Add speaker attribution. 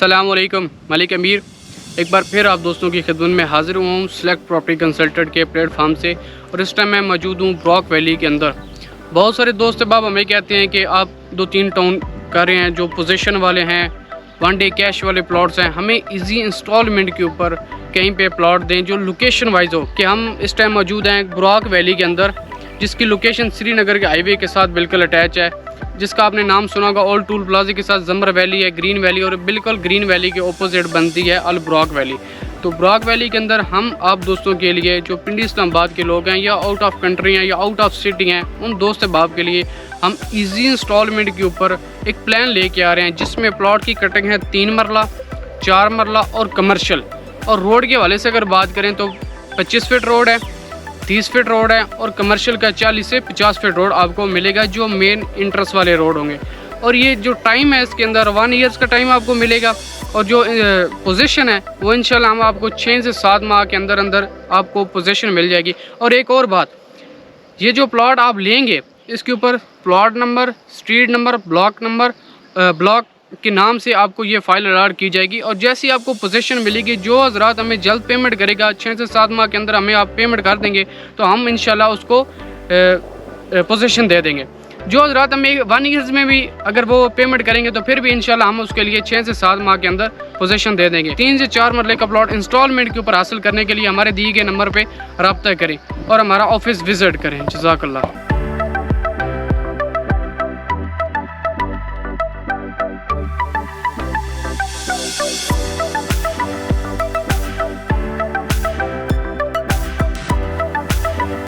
Speaker 1: अस्सलामुअलैकुम, मलिक अमीर एक बार फिर आप दोस्तों की खिदमत में हाज़िर हुआ हूँ सेलेक्ट प्रॉपर्टी कंसल्टेंट के प्लेटफार्म से। और इस टाइम मैं मौजूद हूँ ब्रॉक वैली के अंदर। बहुत सारे दोस्त बाब हमें कहते हैं कि आप 2-3 टाउन कर रहे हैं जो पोजीशन वाले हैं, 1 डे कैश वाले प्लॉट्स हैं, हमें इजी इंस्टॉलमेंट के ऊपर कहीं पे प्लॉट दें जो लोकेशन वाइज हो। कि हम इस टाइम मौजूद हैं ब्रॉक वैली के अंदर, जिसकी लोकेशन श्रीनगर के हाईवे के साथ बिल्कुल अटैच है, जिसका आपने नाम सुना होगा। ओल्ड टूल प्लाजा के साथ जमर वैली है, ग्रीन वैली, और बिल्कुल ग्रीन वैली के ऑपोजिट बनती है अल ब्रॉक वैली। तो ब्रॉक वैली के अंदर हम आप दोस्तों के लिए जो पिंडी इस्लामाबाद के लोग हैं या आउट ऑफ कंट्री हैं या आउट ऑफ सिटी हैं, उन दोस्त बाब के लिए हम इजी इंस्टॉलमेंट के ऊपर एक प्लान लेके आ रहे हैं, जिसमें प्लॉट की कटिंग है 3 मरला, 4 मरला और कमर्शियल। और रोड के हवाले से अगर बात करें तो 25 फीट रोड है, 30 फीट रोड है, और कमर्शियल का 40 से 50 फीट रोड आपको मिलेगा, जो मेन इंटरेस्ट वाले रोड होंगे। और ये जो टाइम है इसके अंदर 1 ईयर्स का टाइम आपको मिलेगा। और जो पोजीशन है वो इंशाल्लाह हम आपको 6 से 7 माह के अंदर अंदर आपको पोजीशन मिल जाएगी। और एक और बात, ये जो प्लॉट आप लेंगे इसके ऊपर plot number, street number, block number, block के नाम से आपको ये फ़ाइल अलॉट की जाएगी। और जैसे ही आपको पोजीशन मिलेगी, जो हज़रात हमें जल्द पेमेंट करेगा, 6 से 7 माह के अंदर हमें आप पेमेंट कर देंगे, तो हम इंशाल्लाह उसको पोजीशन दे देंगे। जो हज़रात हमें 1 ईयर्स में भी अगर वो पेमेंट करेंगे तो फिर भी इंशाल्लाह हम उसके लिए 6 से 7 माह के अंदर पोजीशन दे देंगे। 3 से 4 मरले का प्लॉट इंस्टॉलमेंट के ऊपर हासिल करने के लिए हमारे दिए गए नंबर पर रब्ता करें और हमारा ऑफिस विज़िट करें। जज़ाकल्लाह।